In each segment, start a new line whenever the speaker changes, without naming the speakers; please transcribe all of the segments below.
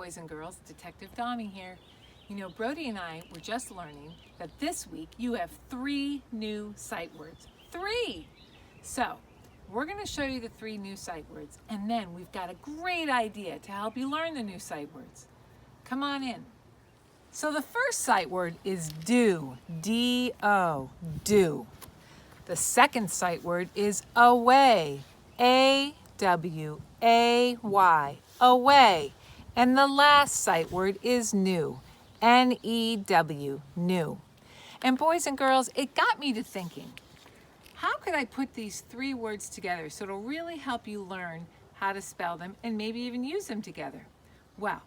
boys and girls. Detective Daume here. You know, Brody and I were just learning that this week you have 3 new sight words. 3! So, we're going to show you the 3 new sight words, and then we've got a great idea to help you learn the new sight words. Come on in. So the first sight word is do, D-O, do. The second sight word is away, A-W-A-Y, away. And the last sight word is new, N-E-W, new. And boys and girls, it got me to thinking, how could I put these 3 words together so it'll really help you learn how to spell them and maybe even use them together? Well,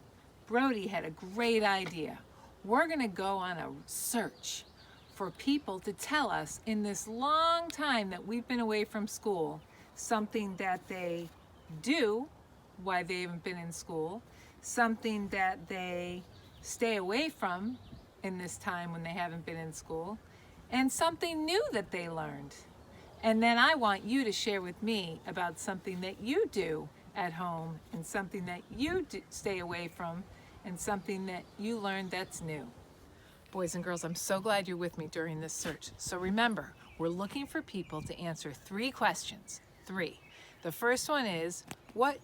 Brody had a great idea. We're going to go on a search for people to tell us in this long time that we've been away from school something that they do while they haven't been in school, something that they stay away from in this time when they haven't been in school, and something new that they learned. And then I want you to share with me about something that you do at home and something that you stay away from and something that you learned that's new. Boys and girls, I'm so glad you're with me during this search. So remember, we're looking for people to answer 3 questions. 3. The first one is, what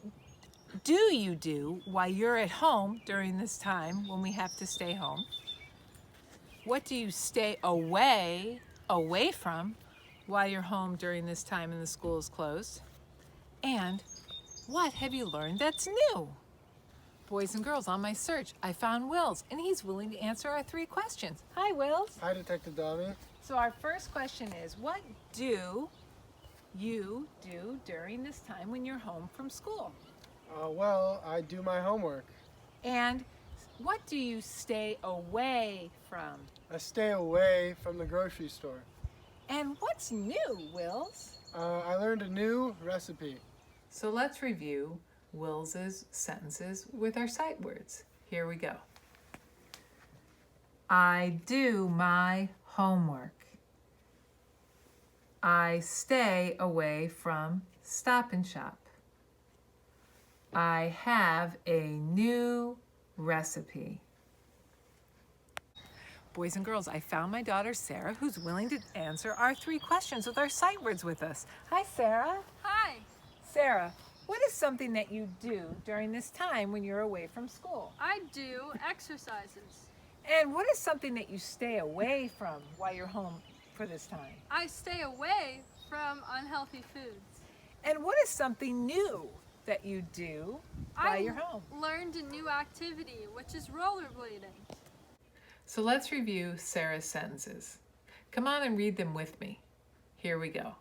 do you do while you're at home during this time when we have to stay home? What do you stay away from while you're home during this time and the school is closed? And what have you learned that's new? Boys and girls, on my search, I found Wills, and he's willing to answer our 3 questions. Hi, Wills.
Hi, Detective Daume.
So our first question is, what do you do during this time when you're home from school?
Well, I do my homework.
And what do you stay away from?
I stay away from the grocery store.
And what's new, Wills?
I learned a new recipe.
So let's review Wills's sentences with our sight words. Here we go. I do my homework. I stay away from Stop and Shop. I have a new recipe. Boys and girls, I found my daughter Sarah, who's willing to answer our 3 questions with our sight words with us. Hi, Sarah.
Hi.
Sarah, what is something that you do during this time when you're away from school?
I do exercises.
And what is something that you stay away from while you're home for this time?
I stay away from unhealthy foods.
And what is something new that you do while you're home?
I learned a new activity, which is rollerblading.
So let's review Sarah's sentences. Come on and read them with me. Here we go.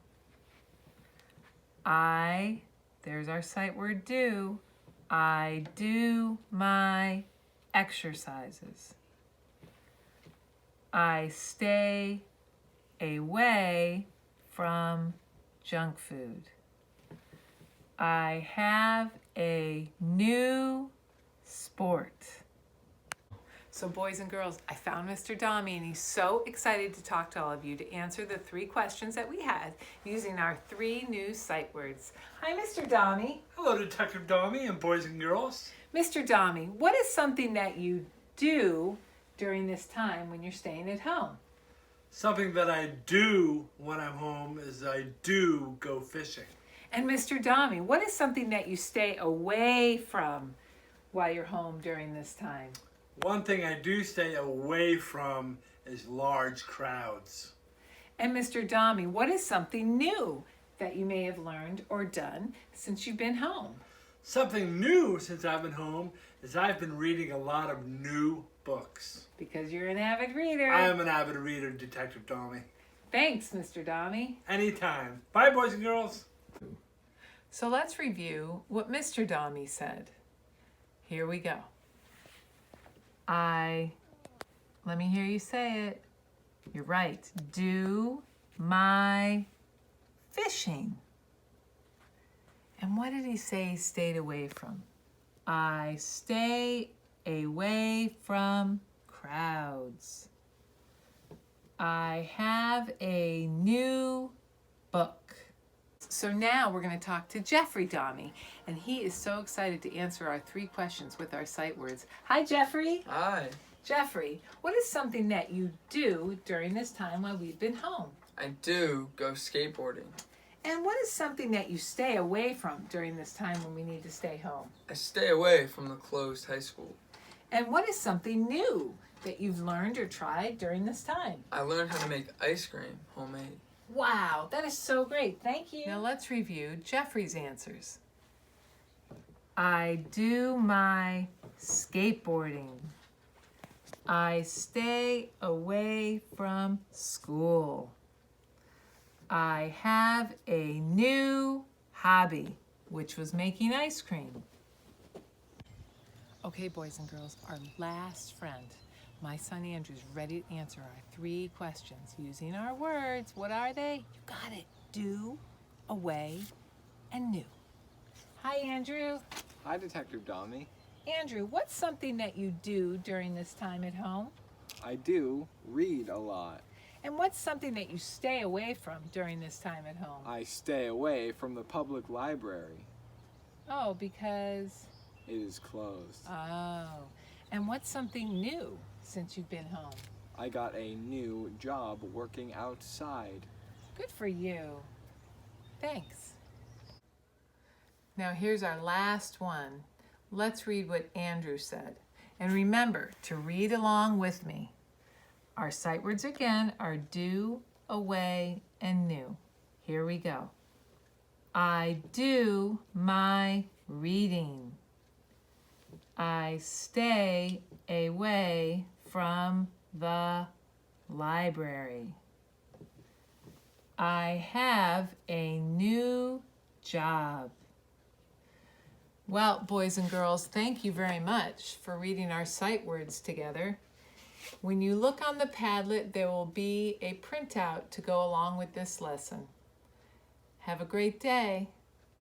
There's our sight word do. I do my exercises. I stay away from junk food. I have a new sport. So boys and girls, I found Mr. Daume, and he's so excited to talk to all of you to answer the 3 questions that we had using our 3 new sight words. Hi, Mr. Daume.
Hello, Detective Daume and boys and girls.
Mr. Daume, what is something that you do during this time when you're staying at home?
Something that I do when I'm home is I do go fishing.
And Mr. Daume, what is something that you stay away from while you're home during this time?
One thing I do stay away from is large crowds.
And Mr. Daume, what is something new that you may have learned or done since you've been home?
Something new since I've been home is I've been reading a lot of new books.
Because you're an avid reader.
I am an avid reader, Detective Daume.
Thanks, Mr. Daume.
Anytime. Bye, boys and girls.
So let's review what Mr. Daume said. Here we go. Let me hear you say it. You're right. Do my fishing. And what did he say he stayed away from? I stay away from crowds. I have a new book. So now we're going to talk to Jeffrey Daume, and he is so excited to answer our 3 questions with our sight words. Hi, Jeffrey.
Hi.
Jeffrey, what is something that you do during this time while we've been home?
I do go skateboarding.
And what is something that you stay away from during this time when we need to stay home?
I stay away from the closed high school.
And what is something new that you've learned or tried during this time?
I learned how to make ice cream homemade.
Wow, that is so great. Thank you. Now let's review Jeffrey's answers. I do my skateboarding. I stay away from school. I have a new hobby, which was making ice cream. Okay, boys and girls, our last friend. My son Andrew's ready to answer our 3 questions using our words. What are they? You got it. Do, away, and new. Hi, Andrew.
Hi, Detective Daume.
Andrew, what's something that you do during this time at home?
I do read a lot.
And what's something that you stay away from during this time at home?
I stay away from the public library.
Oh, because...
It is closed.
Oh. And what's something new since you've been home?
I got a new job working outside.
Good for you. Thanks. Now here's our last one. Let's read what Andrew said. And remember to read along with me. Our sight words again are do, away, and new. Here we go. I do my reading. I stay away from the library. I have a new job. Well, boys and girls, thank you very much for reading our sight words together. When you look on the Padlet, there will be a printout to go along with this lesson. Have a great day.